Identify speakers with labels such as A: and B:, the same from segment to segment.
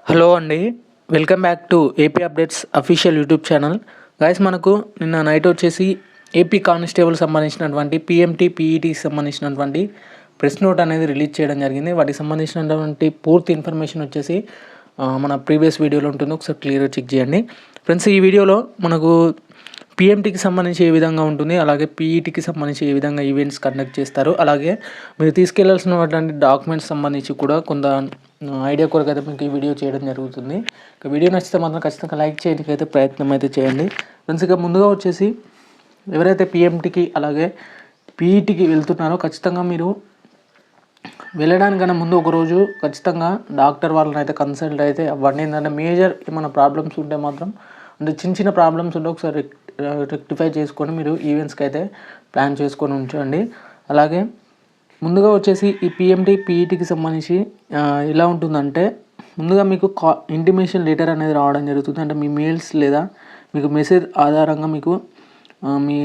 A: Hello అండి. Welcome back to AP updates official YouTube channel. Guys, మనకు నిన్న night వచ్చేసి ఏపీ కానిస్టేబుల్ సంబంధించినటువంటి పీఎంటీ పీఈటీకి సంబంధించినటువంటి ప్రెస్ నోట్ అనేది రిలీజ్ చేయడం జరిగింది. వాటికి సంబంధించినటువంటి పూర్తి ఇన్ఫర్మేషన్ వచ్చేసి మన ప్రీవియస్ వీడియోలో ఉంటుంది, ఒకసారి క్లియర్గా చెక్ చేయండి ఫ్రెండ్స్. ఈ వీడియోలో మనకు పీఎంటీకి సంబంధించి ఏ విధంగా ఉంటుంది, అలాగే పీఈటీకి సంబంధించి ఏ విధంగా ఈవెంట్స్ కండక్ట్ చేస్తారు, అలాగే మీరు తీసుకెళ్లాల్సినటువంటి డాక్యుమెంట్స్ సంబంధించి కూడా కొంత ఐడియా కొరకు అయితే మీకు ఈ వీడియో చేయడం జరుగుతుంది. ఇక వీడియో నచ్చితే మాత్రం ఖచ్చితంగా లైక్ చేయడానికి అయితే ప్రయత్నం అయితే చేయండి ఫ్రెండ్స్. ఇక ముందుగా వచ్చేసి ఎవరైతే పీఎంటీకి అలాగే పీఈటీకి వెళ్తున్నారో ఖచ్చితంగా మీరు వెళ్ళడానికన్నా ముందు ఒకరోజు ఖచ్చితంగా డాక్టర్ వాళ్ళని అయితే కన్సల్ట్ అయితే అవ్వండి. ఏంటంటే మేజర్ ఏమైనా ప్రాబ్లమ్స్ ఉంటే మాత్రం, అంటే చిన్న చిన్న ప్రాబ్లమ్స్ ఉంటే ఒకసారి రెక్టిఫై చేసుకొని మీరు ఈవెంట్స్కి అయితే ప్లాన్ చేసుకొని ఉంచండి. అలాగే ముందుగా వచ్చేసి ఈ పీఎంటీ పీఈటీకి సంబంధించి ఎలా ఉంటుందంటే, ముందుగా మీకు ఇంటిమేషన్ లెటర్ అనేది రావడం జరుగుతుంది. అంటే మీ మెయిల్స్ లేదా మీకు మెసేజ్ ఆధారంగా మీకు మీ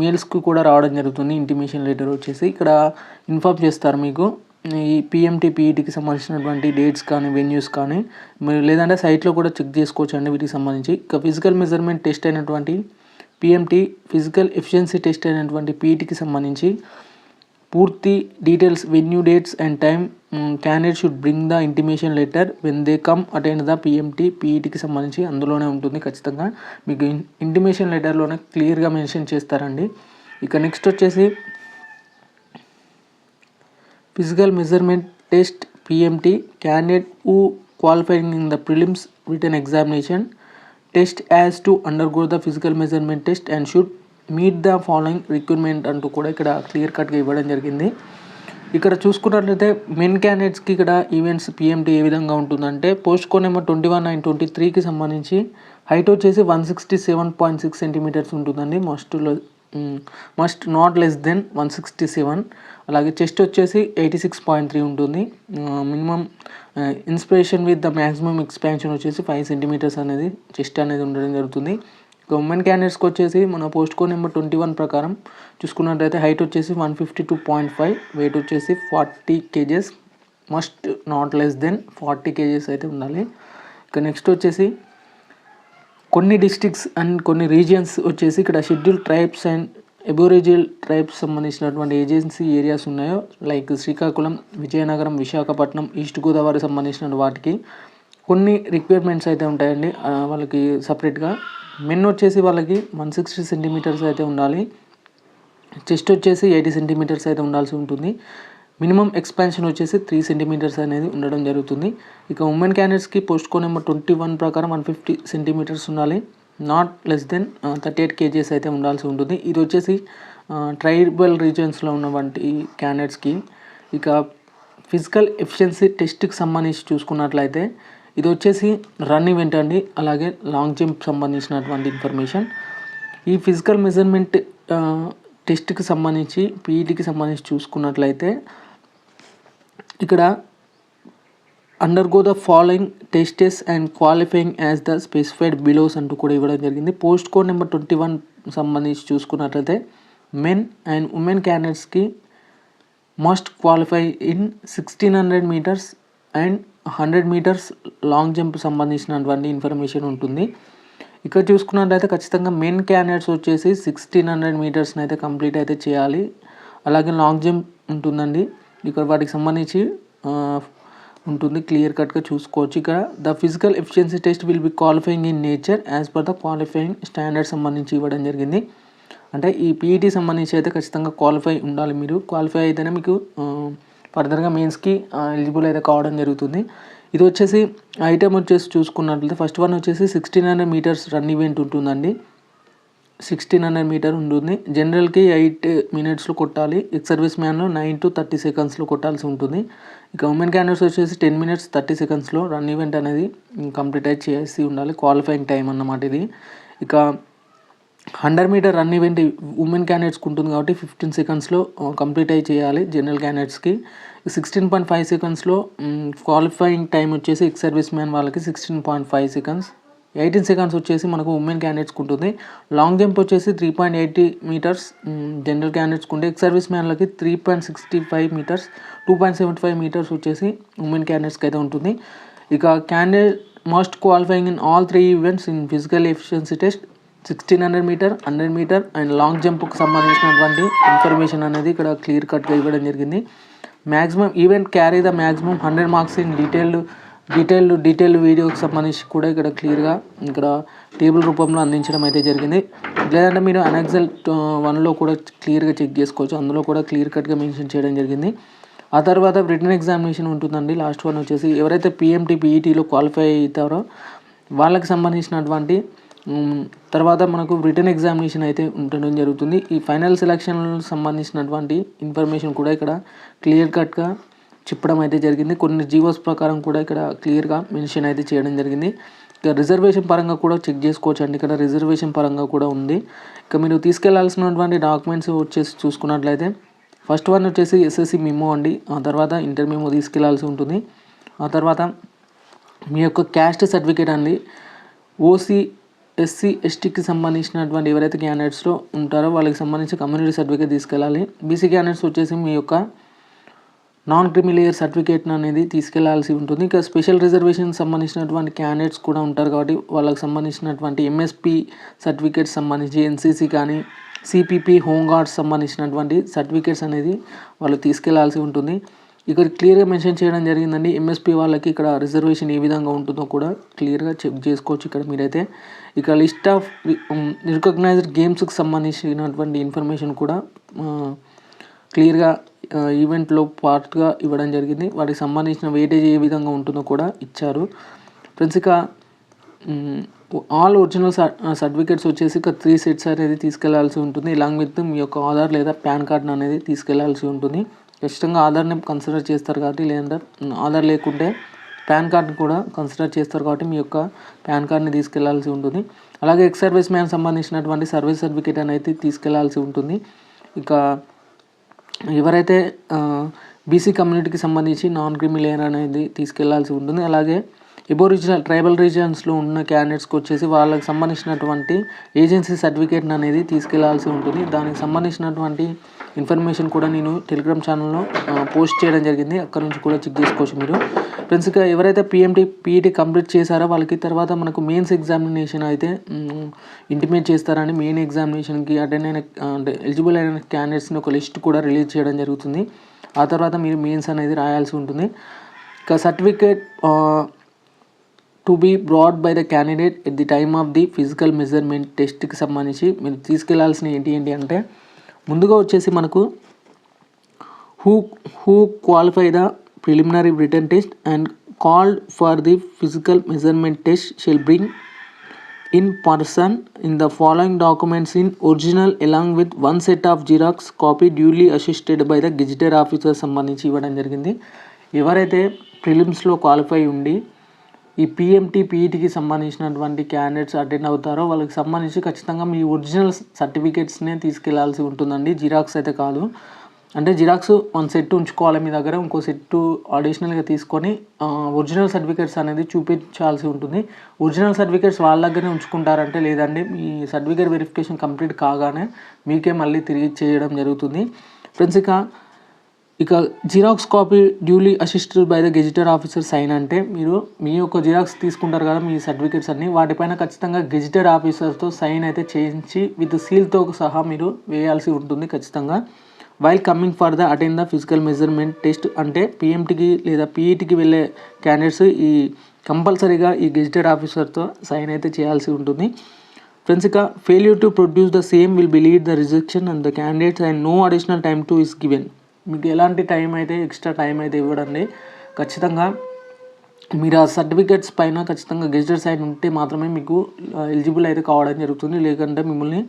A: మెయిల్స్కి కూడా రావడం జరుగుతుంది. ఇంటిమేషన్ లెటర్ వచ్చేసి ఇక్కడ ఇన్ఫార్మ్ చేస్తారు మీకు ఈ పీఎంటీ పీఈటీకి సంబంధించినటువంటి డేట్స్ కానీ వెన్యూస్ కానీ, మీరు లేదంటే సైట్లో కూడా చెక్ చేసుకోవచ్చు అండి వీటికి సంబంధించి. ఇక ఫిజికల్ మెజర్మెంట్ టెస్ట్ అయినటువంటి పీఎంటీ, ఫిజికల్ ఎఫిషియన్సీ టెస్ట్ అయినటువంటి పీఈటీకి సంబంధించి పూర్తి details, venue, dates and time, candidate should bring the intimation letter when they come attend the PMT పీఈటీకి సంబంధించి అందులోనే ఉంటుంది. ఖచ్చితంగా మీకు ఇంటిమేషన్ లెటర్లోనే క్లియర్గా మెన్షన్ చేస్తారండి. ఇక నెక్స్ట్ వచ్చేసి physical measurement test PMT candidate who qualifying in the prelims written examination test has to undergo the physical measurement test and should meet the following requirement అంటూ కూడా ఇక్కడ క్లియర్ కట్గా ఇవ్వడం జరిగింది. ఇక్కడ చూసుకున్నట్లయితే మెన్ క్యాండిడేట్స్కి ఇక్కడ ఈవెంట్స్ పీఎంటీ ఏ విధంగా ఉంటుందంటే, పోస్ట్ కోడ్ నెంబర్ 21/9/23కి సంబంధించి హైట్ వచ్చేసి 167.6 సెంటీమీటర్స్ ఉంటుందండి. Must not less than 167. అలాగే చెస్ట్ వచ్చేసి 86.3 ఉంటుంది. Minimum inspiration with the maximum expansion వచ్చేసి 5 సెంటీమీటర్స్ అనేది చెస్ట్ అనేది ఉండడం జరుగుతుంది. ఇక ఉమెన్ క్యాండిడేట్స్కి వచ్చేసి మన పోస్ట్ కోడ్ నెంబర్ 21 ప్రకారం చూసుకున్నట్లయితే హైట్ వచ్చేసి 152.5, వెయిట్ వచ్చేసి 40 kgs, must not less than 40 kgs అయితే ఉండాలి. ఇక నెక్స్ట్ వచ్చేసి కొన్ని డిస్ట్రిక్ట్స్ అండ్ కొన్ని రీజియన్స్ వచ్చేసి ఇక్కడ schedule tribes and Aboriginal tribes సంబంధించినటువంటి ఏజెన్సీ ఏరియాస్ ఉన్నాయో, లైక్ శ్రీకాకుళం, విజయనగరం, విశాఖపట్నం, ఈస్ట్ గోదావరి సంబంధించిన వాటికి కొన్ని రిక్వైర్మెంట్స్ అయితే ఉంటాయండి వాళ్ళకి సపరేట్గా. మెన్ వచ్చేసి వాళ్ళకి 160 సెంటీమీటర్స్ అయితే ఉండాలి. చెస్ట్ వచ్చేసి 80 సెంటీమీటర్స్ అయితే ఉండాల్సి ఉంటుంది. మినిమం ఎక్స్పాన్షన్ వచ్చేసి 3 సెంటీమీటర్స్ అనేది ఉండడం జరుగుతుంది. ఇక ఉమెన్ క్యాండిడేట్స్కి పోస్ట్ కోడ్ నెంబర్ 21 ప్రకారం 150 సెంటీమీటర్స్ ఉండాలి. నాట్ లెస్ దెన్ 38 kgs అయితే ఉండాల్సి ఉంటుంది. ఇది వచ్చేసి ట్రైబల్ రీజియన్స్లో ఉన్నటువంటి క్యాండిడేట్స్కి. ఇక ఫిజికల్ ఎఫిషియన్సీ టెస్ట్కి సంబంధించి చూసుకున్నట్లయితే ఇది వచ్చేసి రన్ ఈవెంట్ అండి, అలాగే లాంగ్ జంప్ సంబంధించినటువంటి ఇన్ఫర్మేషన్. ఈ ఫిజికల్ మెజర్మెంట్ టెస్ట్కి సంబంధించి పీఈటీకి సంబంధించి చూసుకున్నట్లయితే ఇక్కడ undergo the following tests and qualifying as the specified below అంటూ కూడా ఇవ్వడం జరిగింది. పోస్ట్ కోడ్ నెంబర్ 21 సంబంధించి చూసుకున్నట్లయితే మెన్ అండ్ ఉమెన్ క్యాండిడేట్స్కి must qualify in 1600 metres and 100 metres long jump సంబంధించినటువంటి ఇన్ఫర్మేషన్ ఉంటుంది. ఇక్కడ చూసుకున్నట్లయితే ఖచ్చితంగా మెన్ క్యాండిడేట్స్ వచ్చేసి 1600 మీటర్స్ని అయితే కంప్లీట్ అయితే చేయాలి. అలాగే లాంగ్ జంప్ ఉంటుందండి, ఇక్కడ వాటికి సంబంధించి ఉంటుంది, క్లియర్ కట్గా చూసుకోవచ్చు. ఇక్కడ the physical efficiency test will be qualifying in nature as per the qualifying standard సంబంధించి ఇవ్వడం జరిగింది. అంటే ఈ పీఈటీ సంబంధించి అయితే ఖచ్చితంగా క్వాలిఫై ఉండాలి. మీరు క్వాలిఫై అయితేనే మీకు ఫర్దర్గా మెయిన్స్కి ఎలిజిబుల్ అయితే కావడం జరుగుతుంది. ఇది వచ్చేసి ఐటమ్ వచ్చేసి చూసుకున్నట్లయితే ఫస్ట్ వన్ వచ్చేసి 1600 మీటర్స్ రన్ ఈవెంట్ ఉంటుందండి. 1600 మీటర్ ఉంటుంది. జనరల్కి 8 minutesలో కొట్టాలి. ఎక్స్ సర్వీస్ మ్యాన్లో 9 to 30 secondsలో కొట్టాల్సి ఉంటుంది. ఇక ఉమెన్ క్యాండిడేట్స్ వచ్చేసి 10 minutes 30 secondsలో రన్ ఈవెంట్ అనేది కంప్లీట్ అయితే చేసి ఉండాలి. క్వాలిఫైయింగ్ టైం అన్నమాట ఇది. ఇక 100 మీటర్ రన్ ఈవెంట్ ఉమెన్ క్యాండిడేట్స్కి ఉంటుంది కాబట్టి 15 secondsలో కంప్లీట్ అయి చేయాలి. జనరల్ క్యాండిడేట్స్కి 16.5 secondsలో క్వాలిఫైయింగ్ టైం వచ్చేసి ఎక్స్ సర్వీస్ మ్యాన్ వాళ్ళకి 16.5 seconds. 18 seconds వచ్చేసి మనకు ఉమెన్ క్యాండిడేట్స్కి ఉంటుంది. లాంగ్ జంప్ వచ్చేసి 3.80 మీటర్స్ జనరల్ క్యాండిడేట్స్కి ఉంటే, ఎక్స్ సర్వీస్ మ్యాన్లకి 3.65 మీటర్స్, 2.75 మీటర్స్ వచ్చేసి ఉమెన్ క్యాండిడేట్స్కి అయితే ఉంటుంది. ఇక candidate must qualifying in all 3 events in physical efficiency test 1600 metre, 100 metre and long జంప్కి సంబంధించినటువంటి ఇన్ఫర్మేషన్ అనేది ఇక్కడ క్లియర్ కట్గా ఇవ్వడం జరిగింది. Maximum event carry the maximum 100 marks in detailed వీడియోకి సంబంధించి కూడా ఇక్కడ క్లియర్గా ఇక్కడ టేబుల్ రూపంలో అందించడం అయితే జరిగింది. లేదంటే మీరు అనెక్సల్ 1లో కూడా క్లియర్గా చెక్ చేసుకోవచ్చు, అందులో కూడా క్లియర్ కట్గా మెన్షన్ చేయడం జరిగింది. ఆ తర్వాత రిటన్ ఎగ్జామినేషన్ ఉంటుందండి. లాస్ట్ వన్ వచ్చేసి ఎవరైతే పిఎంటీ పీఈటీలో క్వాలిఫై అవుతారో వాళ్ళకి సంబంధించినటువంటి తర్వాత మనకు రిటన్ ఎగ్జామినేషన్ అయితే ఉండడం జరుగుతుంది. ఈ ఫైనల్ సెలక్షన్లకు సంబంధించినటువంటి ఇన్ఫర్మేషన్ కూడా ఇక్కడ క్లియర్ కట్గా చెప్పడం అయితే జరిగింది. కొన్ని జీవోస్ ప్రకారం కూడా ఇక్కడ క్లియర్గా మెన్షన్ అయితే చేయడం జరిగింది. ఇక రిజర్వేషన్ పరంగా కూడా చెక్ చేసుకోవచ్చు అండి. ఇక్కడ రిజర్వేషన్ పరంగా కూడా ఉంది. ఇక మీరు తీసుకెళ్లాల్సినటువంటి డాక్యుమెంట్స్ వచ్చేసి చూసుకున్నట్లయితే ఫస్ట్ వన్ వచ్చేసి ఎస్ఎస్సి మెమో అండి. ఆ తర్వాత ఇంటర్ మెమో తీసుకెళ్లాల్సి ఉంటుంది. ఆ తర్వాత మీ యొక్క క్యాస్ట్ సర్టిఫికేట్ అండి. ఓసీ ఎస్సీ ఎస్టీకి సంబంధించినటువంటి ఎవరైతే క్యాండిడేట్స్లో ఉంటారో వాళ్ళకి సంబంధించి కమ్యూనిటీ సర్టిఫికేట్ తీసుకెళ్ళాలి. బీసీ క్యాండిడేట్స్ వచ్చేసి మీ యొక్క నాన్ క్రిమిలేయర్ సర్టిఫికేట్ అనేది తీసుకెళ్లాల్సి ఉంటుంది. ఇక స్పెషల్ రిజర్వేషన్ సంబంధించినటువంటి క్యాండిడేట్స్ కూడా ఉంటారు కాబట్టి వాళ్ళకి సంబంధించినటువంటి ఎంఎస్పీ సర్టిఫికేట్స్ సంబంధించి ఎన్సీసీ కానీ సిపిపి హోంగార్డ్స్ సంబంధించినటువంటి సర్టిఫికేట్స్ అనేది వాళ్ళు తీసుకెళ్లాల్సి ఉంటుంది. ఇక్కడ క్లియర్గా మెన్షన్ చేయడం జరిగిందండి. ఎంఎస్పీ వాళ్ళకి ఇక్కడ రిజర్వేషన్ ఏ విధంగా ఉంటుందో కూడా క్లియర్గా చెక్ చేసుకోవచ్చు ఇక్కడ మీరైతే. ఇక లిస్ట్ ఆఫ్ రికగ్నైజ్డ్ గేమ్స్కి సంబంధించినటువంటి ఇన్ఫర్మేషన్ కూడా క్లియర్గా ఈవెంట్లో పార్ట్గా ఇవ్వడం జరిగింది. వాటికి సంబంధించిన వెయిటేజ్ ఏ విధంగా ఉంటుందో కూడా ఇచ్చారు ఫ్రెండ్స్. ఇక ఆల్ ఒరిజినల్ సర్టిఫికేట్స్ వచ్చేసి ఇక 3 సెట్స్ అనేది తీసుకెళ్లాల్సి ఉంటుంది. ఇలాంగ్ విత్ మీ యొక్క ఆధార్ లేదా పాన్ కార్డ్ అనేది తీసుకెళ్లాల్సి ఉంటుంది. ఖచ్చితంగా ఆధార్ని కన్సిడర్ చేస్తారు కాబట్టి, లేదంటే ఆధార్ లేకుంటే పాన్ కార్డ్ని కూడా కన్సిడర్ చేస్తారు కాబట్టి మీ యొక్క పాన్ కార్డ్ని తీసుకెళ్లాల్సి ఉంటుంది. అలాగే ఎక్స్ సర్వీస్ మ్యాన్ సంబంధించినటువంటి సర్వీస్ సర్టిఫికేట్ అనేది తీసుకెళ్లాల్సి ఉంటుంది. ఇక ఎవరైతే బీసీ కమ్యూనిటీకి సంబంధించి నాన్ క్రిమిలేయర్ అనేది తీసుకెళ్లాల్సి ఉంటుంది. అలాగే ఎబోరిజినల్ ట్రైబల్ రీజియన్స్లో ఉన్న క్యాండిడేట్స్కి వచ్చేసి వాళ్ళకి సంబంధించినటువంటి ఏజెన్సీ సర్టిఫికేట్ అనేది తీసుకెళ్లాల్సి ఉంటుంది. దానికి సంబంధించినటువంటి ఇన్ఫర్మేషన్ కూడా నేను టెలిగ్రామ్ ఛానల్లో పోస్ట్ చేయడం జరిగింది. అక్కడ నుంచి కూడా చెక్ చేసుకోవచ్చు మీరు ఫ్రెండ్స్. ఇక ఎవరైతే పీఈటీ కంప్లీట్ చేశారో వాళ్ళకి తర్వాత మనకు మెయిన్స్ ఎగ్జామినేషన్ అయితే ఇంటిమేట్ చేస్తారని మెయిన్ ఎగ్జామినేషన్కి అటెండ్ అయిన అంటే ఎలిజిబుల్ అయిన క్యాండిడేట్స్ని ఒక లిస్ట్ కూడా రిలీజ్ చేయడం జరుగుతుంది. ఆ తర్వాత మీరు మెయిన్స్ అనేది రాయాల్సి ఉంటుంది. ఇక certificate to be brought by the candidate at the time of the physical measurement టెస్ట్కి సంబంధించి మీరు తీసుకెళ్లాల్సిన ఏంటి అంటే ముందుగా వచ్చేసి మనకు who qualify the preliminary written test and called for the physical measurement test shall bring in person in the following documents in original along with 1 set of xerox copy duly assisted by the gazetted officer సంబంధించి ఇవ్వడం జరిగింది. ఎవరైతే ప్రిలిమ్స్లో qualify ఉండి ఈ పీఈటీకి సంబంధించినటువంటి candidates attend అవుతారో వాళ్ళకి సంబంధించి ఖచ్చితంగా మీ ఒరిజినల్ సర్టిఫికేట్స్నే తీసుకెళ్లాల్సి ఉంటుందండి. జిరాక్స్ అయితే కాదు. అంటే జిరాక్స్ 1 సెట్ ఉంచుకోవాలి మీ దగ్గర, ఇంకో సెట్ అడిషనల్గా తీసుకొని ఒరిజినల్ సర్టిఫికేట్స్ అనేది చూపించాల్సి ఉంటుంది. ఒరిజినల్ సర్టిఫికేట్స్ వాళ్ళ దగ్గరే ఉంచుకుంటారంటే లేదండి మీ సర్టిఫికేట్ వెరిఫికేషన్ కంప్లీట్ కాగానే మీకే మళ్ళీ తిరిగి చేయడం జరుగుతుంది ఫ్రెండ్స్. ఇక xerox copy duly assisted by the gazetted officer sign అంటే మీరు మీ యొక్క జిరాక్స్ తీసుకుంటారు కదా మీ సర్టిఫికేట్స్ అన్ని, వాటిపైన ఖచ్చితంగా గెజిటెడ్ ఆఫీసర్తో సైన్ అయితే చేయించి విత్ సీల్తో సహా మీరు వేయాల్సి ఉంటుంది ఖచ్చితంగా. While coming for the attend the physical measurement test అంటే పిఎంటీకి లేదా పీఈటీకి వెళ్ళే క్యాండిడేట్స్ ఈ కంపల్సరీగా ఈ గెజిటెడ్ ఆఫీసర్తో సైన్ అయితే చేయాల్సి ఉంటుంది ఫ్రెండ్స్. ఇక failure to produce the same will be lead the rejection and the candidates and no additional time to is given. మీకు ఎలాంటి టైం అయితే ఎక్స్ట్రా టైం అయితే ఇవ్వడండి. ఖచ్చితంగా మీరు ఆ సర్టిఫికేట్స్ పైన ఖచ్చితంగా గెజిటెడ్ సైన్ ఉంటే మాత్రమే మీకు ఎలిజిబుల్ అయితే కావడం జరుగుతుంది. లేకుంటే మిమ్మల్ని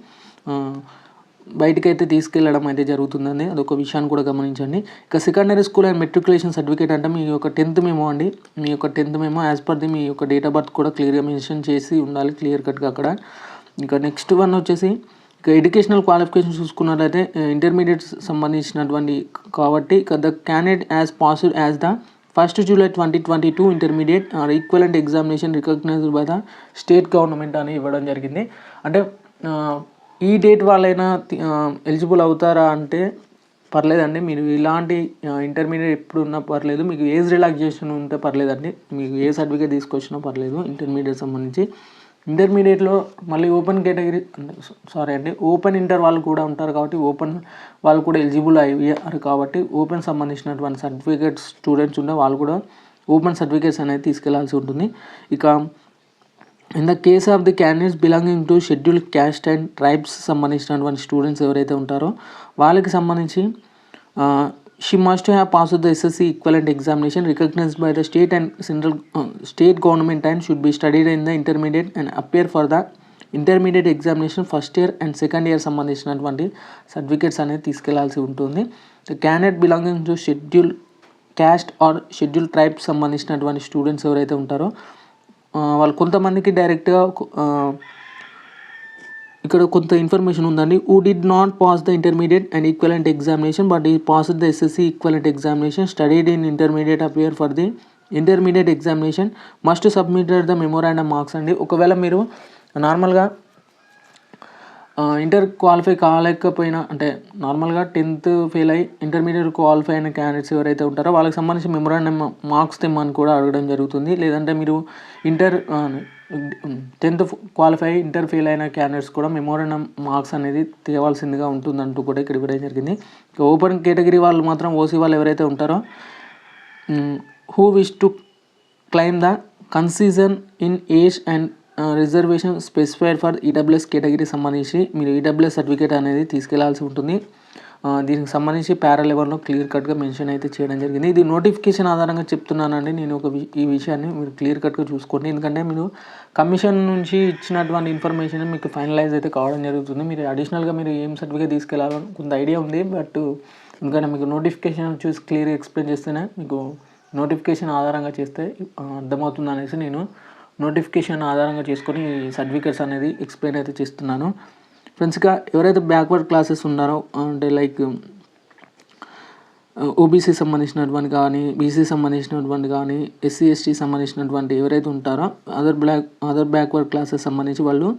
A: బయటికి అయితే తీసుకెళ్ళడం అయితే జరుగుతుందండి. అదొక విషయాన్ని కూడా గమనించండి. ఇక secondary school and matriculation certificate అంటే మీ యొక్క 10th మెమో అండి. మీ యొక్క 10th memo as per the మీ యొక్క డేట్ ఆఫ్ బర్త్ కూడా క్లియర్గా మెన్షన్ చేసి ఉండాలి క్లియర్ కట్గా అక్కడ. ఇక నెక్స్ట్ వన్ వచ్చేసి ఇక ఎడ్యుకేషనల్ క్వాలిఫికేషన్ చూసుకున్నట్లయితే ఇంటర్మీడియట్ సంబంధించినటువంటి కాబట్టి the candidate has passed as the 1st July 2022 intermediate or equivalent examination recognised by the state government అని ఇవ్వడం జరిగింది. అంటే ఈ డేట్ వాళ్ళైనా ఎలిజిబుల్ అవుతారా అంటే పర్లేదండి. మీరు ఇలాంటి ఇంటర్మీడియేట్ ఎప్పుడున్నా పర్లేదు. మీకు ఏజ్ రిలాక్సేషన్ ఉంటే పర్లేదండి. మీకు ఏ సర్టిఫికేట్ తీసుకొచ్చినా పర్లేదు ఇంటర్మీడియేట్ సంబంధించి. ఇంటర్మీడియేట్లో మళ్ళీ ఓపెన్ కేటగిరీ ఓపెన్ ఇంటర్ వాళ్ళు కూడా ఉంటారు కాబట్టి ఓపెన్ వాళ్ళు కూడా ఎలిజిబుల్ అయ్యారు కాబట్టి ఓపెన్ సంబంధించినటువంటి సర్టిఫికేట్స్ స్టూడెంట్స్ ఉంటే వాళ్ళు కూడా ఓపెన్ సర్టిఫికేట్స్ అనేది తీసుకెళ్లాల్సి ఉంటుంది. ఇక in the case of the candidates belonging to schedule caste and tribes సంబంధించినటువంటి స్టూడెంట్స్ ఎవరైతే ఉంటారో వాళ్ళకి సంబంధించి she must have passed the SSC equivalent examination recognised by the state and central state government and should be studied in the intermediate and appear for the intermediate examination first year and second year సంబంధించినటువంటి certificates అనేది తీసుకెళ్లాల్సి ఉంటుంది. The candidate belonging to schedule caste or schedule tribe సంబంధించినటువంటి students ఎవరైతే ఉంటారో వాళ్ళు కొంతమందికి డైరెక్ట్గా ఇక్కడ కొంత ఇన్ఫర్మేషన్ ఉందండి. Who did not pass the intermediate and equivalent examination but ఈ passed the SSC equivalent examination studied in intermediate appear for the intermediate examination must submitted the memorandum marks అండి. ఒకవేళ మీరు నార్మల్గా ఇంటర్ క్వాలిఫై కాలేకపోయినా అంటే నార్మల్గా 10th fail అయ్యి intermediate qualify అయిన candidates ఎవరైతే ఉంటారో వాళ్ళకి సంబంధించి మెమోరాండమ్ మార్క్స్ తెమ్మని కూడా అడగడం జరుగుతుంది. లేదంటే మీరు 10th క్వాలిఫై ఇంటర్ ఫెయిల్ అయిన క్యాండిడేట్స్ కూడా మెమోరాండమ్ మార్క్స్ అనేది తేవాల్సిందిగా ఉంటుందంటూ కూడా ఇక్కడ ఇవ్వడం జరిగింది. ఓపెన్ కేటగిరీ వాళ్ళు మాత్రం ఓసీ వాళ్ళు ఎవరైతే ఉంటారో who wish to claim the concession in age and reservation specified for EWS category సంబంధించి మీరు ఈడబ్ల్యూఎస్ సర్టిఫికేట్ అనేది తీసుకెళ్లాల్సి ఉంటుంది. దీనికి సంబంధించి పారా11లో క్లియర్ కట్గా మెన్షన్ అయితే చేయడం జరిగింది. ఇది నోటిఫికేషన్ ఆధారంగా చెప్తున్నానండి నేను ఈ విషయాన్ని మీరు క్లియర్ కట్గా చూసుకోండి. ఎందుకంటే మీరు కమిషన్ నుంచి ఇచ్చినటువంటి ఇన్ఫర్మేషన్ మీకు ఫైనలైజ్ అయితే కావడం జరుగుతుంది. మీరు అడిషనల్గా మీరు ఏం సర్టిఫికేట్ తీసుకెళ్లాలని కొంత ఐడియా ఉంది. బట్ ఎందుకంటే మీకు నోటిఫికేషన్ చూసి క్లియర్గా ఎక్స్ప్లెయిన్ చేస్తేనే మీకు నోటిఫికేషన్ ఆధారంగా చేస్తే అర్థమవుతుంది అనేసి నేను నోటిఫికేషన్ ఆధారంగా చేసుకొని సర్టిఫికేట్స్ అనేది ఎక్స్ప్లెయిన్ అయితే చేస్తున్నాను. ఫ్రెండ్స్గా ఎవరైతే బ్యాక్వర్డ్ క్లాసెస్ ఉన్నారో అంటే లైక్ ఓబీసీ సంబంధించినటువంటి కానీ బీసీ సంబంధించినటువంటి కానీ ఎస్సీ ఎస్టీ సంబంధించినటువంటి ఎవరైతే ఉంటారో అదర్ బ్యాక్వర్డ్ క్లాసెస్ సంబంధించి వాళ్ళు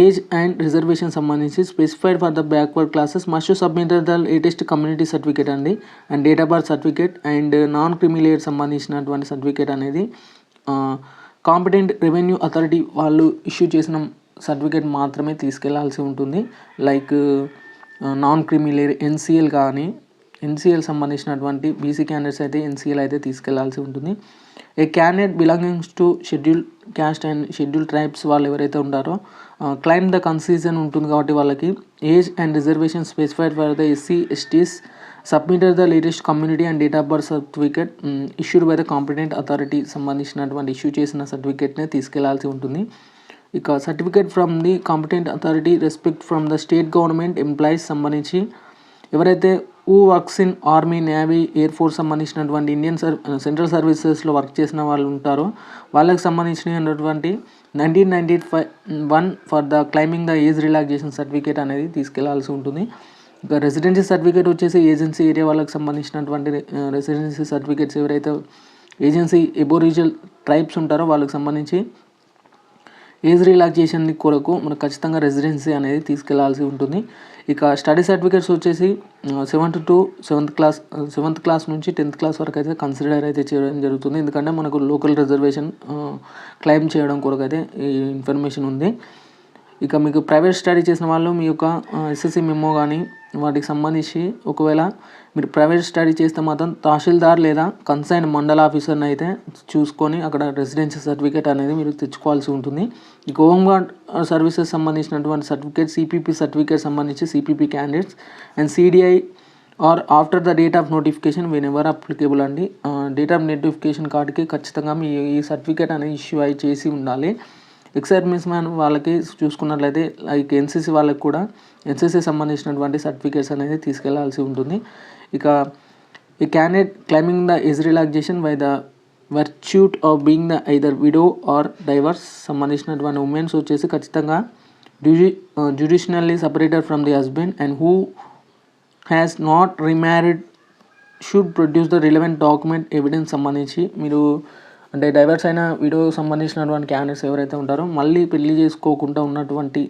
A: ఏజ్ అండ్ రిజర్వేషన్ సంబంధించి specified for the backward classes must submit the latest community certificate అండి and date of birth certificate and non creamy layer సంబంధించినటువంటి సర్టిఫికేట్ అనేది కాంపిటెంట్ రెవెన్యూ అథారిటీ వాళ్ళు ఇష్యూ చేసిన సర్టిఫికేట్ మాత్రమే తీసుకెళ్లాల్సి ఉంటుంది. లైక్ నాన్ క్రిమిలేయర్ ఎన్సీఎల్ కానీ ఎన్సీఎల్ సంబంధించినటువంటి బీసీ క్యాండిడేట్స్ అయితే ఎన్సీఎల్ అయితే తీసుకెళ్లాల్సి ఉంటుంది. A candidate belongings to schedule caste and schedule tribes వాళ్ళు ఎవరైతే ఉంటారో క్లైమ్ ద కన్సీజన్ ఉంటుంది కాబట్టి వాళ్ళకి age and reservation specified for the SC ఎస్టీస్ submitted the latest community and date of birth certificate issued by the competent authority సంబంధించినటువంటి issue చేసిన సర్టిఫికేట్నే తీసుకెళ్లాల్సి ఉంటుంది. ఇక certificate from the competent authority respect from the state government employees సంబంధించి ఎవరైతే works in army navy air force సంబంధించినటువంటి Indian central సర్వీసెస్లో work చేసిన వాళ్ళు ఉంటారో వాళ్ళకి సంబంధించినటువంటి 1991 for the claiming the age relaxation certificate అనేది తీసుకెళ్లాల్సి ఉంటుంది. ఇక రెసిడెన్సీ సర్టిఫికేట్ వచ్చేసి ఏజెన్సీ ఏరియా వాళ్ళకి సంబంధించినటువంటి రెసిడెన్సీ సర్టిఫికేట్స్ ఎవరైతే ఏజెన్సీ ఎబోరిజినల్ ట్రైబ్స్ ఉంటారో వాళ్ళకి సంబంధించి ఏజ్ రిలాక్సేషన్ కొరకు మనకు ఖచ్చితంగా రెసిడెన్సీ అనేది తీసుకెళ్లాల్సి ఉంటుంది. ఇక స్టడీ సర్టిఫికేట్స్ వచ్చేసి 7th to 7th క్లాస్ నుంచి 10th క్లాస్ వరకు అయితే కన్సిడర్ అయితే చేయడం జరుగుతుంది. ఎందుకంటే మనకు లోకల్ రిజర్వేషన్ క్లెయిమ్ చేయడం కొరకు అయితే ఈ ఇన్ఫర్మేషన్ ఉంది. ఇక మీకు ప్రైవేట్ స్టడీ చేసిన వాళ్ళు మీ యొక్క ఎస్ఎస్సి మెమో కానీ వాటికి సంబంధించి ఒకవేళ మీరు ప్రైవేట్ స్టడీ చేస్తే మాత్రం తహసీల్దార్ లేదా కన్సర్న్ మండల ఆఫీసర్ని అయితే చూసుకొని అక్కడ రెసిడెన్షియల్ సర్టిఫికేట్ అనేది మీరు తెచ్చుకోవాల్సి ఉంటుంది. ఇక హోమ్ గార్డ్ సర్వీసెస్ సంబంధించినటువంటి సర్టిఫికేట్ సిపిపి సర్టిఫికేట్ సంబంధించి CPP candidates and CDI or after the date of notification whenever applicable అండి. డేట్ ఆఫ్ నోటిఫికేషన్ కార్డుకి ఖచ్చితంగా మీ ఈ సర్టిఫికేట్ అనేది ఇష్యూ అయి చేసి ఉండాలి. ఎక్స్ సర్వీస్ మ్యాన్ వాళ్ళకి చూసుకున్నట్లయితే లైక్ ఎన్సీసీ వాళ్ళకి కూడా ఎన్సీసీ సంబంధించినటువంటి సర్టిఫికేట్స్ అనేది తీసుకెళ్లాల్సి ఉంటుంది. ఇక ఈ candidate claiming the age relaxation by the virtue of being the either widow or divorce సంబంధించినటువంటి ఉమెన్స్ వచ్చేసి ఖచ్చితంగా judicially separated from the husband and who has not remarried should produce the relevant document evidence సంబంధించి మీరు అంటే divorce అయిన widow సంబంధించినటువంటి candidates ఎవరైతే ఉంటారో మళ్ళీ పెళ్లి చేసుకోకుండా ఉన్నటువంటి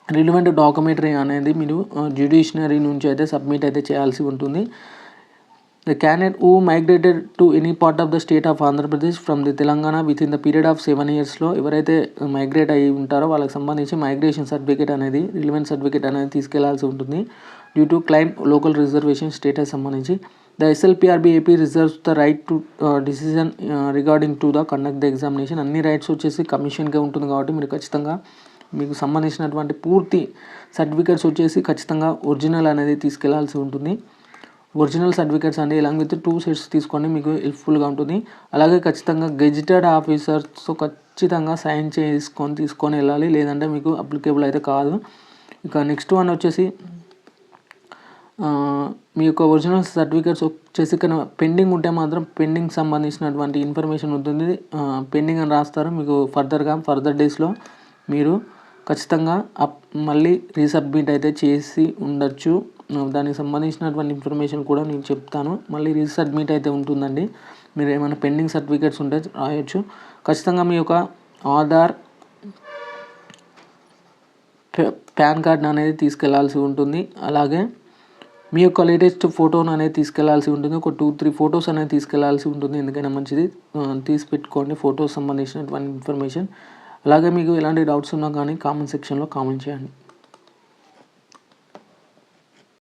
A: రిలవెంట్ డాక్యుమెంటరీ అనేది మీరు జ్యుడిషియరీ నుంచి అయితే సబ్మిట్ అయితే చేయాల్సి ఉంటుంది. The candidate who migrated to any part of the state of Andhra Pradesh from the Telangana within the period of 7 yearsలో ఎవరైతే మైగ్రేట్ అయ్యి ఉంటారో వాళ్ళకి సంబంధించి మైగ్రేషన్ సర్టిఫికేట్ అనేది రిలవెంట్ సర్టిఫికేట్ అనేది తీసుకెళ్లాల్సి ఉంటుంది. Due to claim local reservation status సంబంధించి the SLPRB AP reserves the right to decision regarding to the conduct the examination. అన్ని రైట్స్ వచ్చేసి కమిషన్కే ఉంటుంది కాబట్టి మీరు ఖచ్చితంగా మీకు సంబంధించినటువంటి పూర్తి సర్టిఫికేట్స్ వచ్చేసి ఖచ్చితంగా ఒరిజినల్ అనేది తీసుకెళ్లాల్సి ఉంటుంది. ఒరిజినల్ సర్టిఫికేట్స్ అండి ఇలాంగ్ విత్ 2 sets తీసుకోండి, మీకు హెల్ప్ఫుల్గా ఉంటుంది. అలాగే ఖచ్చితంగా గెజిటెడ్ ఆఫీసర్స్తో ఖచ్చితంగా సైన్ తీసుకొని వెళ్ళాలి, లేదంటే మీకు అప్లికేబుల్ అయితే కాదు. ఇక నెక్స్ట్ వన్ వచ్చేసి మీ యొక్క ఒరిజినల్ సర్టిఫికేట్స్ వచ్చేసి కానీ పెండింగ్ ఉంటే మాత్రం పెండింగ్ సంబంధించినటువంటి ఇన్ఫర్మేషన్ ఉంటుంది, పెండింగ్ అని రాస్తారు. మీకు ఫర్దర్ డేస్లో మీరు ఖచ్చితంగా మళ్ళీ రీసబ్మిట్ అయితే చేసి ఉండొచ్చు. దానికి సంబంధించినటువంటి ఇన్ఫర్మేషన్ కూడా నేను చెప్తాను. మళ్ళీ రీసబ్మిట్ అయితే ఉంటుందండి. మీరు ఏమైనా పెండింగ్ సర్టిఫికేట్స్ ఉంటే రాయొచ్చు. ఖచ్చితంగా మీ యొక్క ఆధార్, పాన్ కార్డ్ అనేది తీసుకెళ్లాల్సి ఉంటుంది. అలాగే మీ యొక్క లేటెస్ట్ ఫోటోను అనేది తీసుకెళ్లాల్సి ఉంటుంది. ఒక 2-3 ఫొటోస్ అనేది తీసుకెళ్లాల్సి ఉంటుంది. ఎందుకైనా మంచిది తీసి పెట్టుకోండి ఫొటోస్ సంబంధించినటువంటి ఇన్ఫర్మేషన్. అలాగే మీకు ఎలాంటి డౌట్స్ ఉన్నా కానీ కామెంట్ సెక్షన్లో కామెంట్ చేయండి.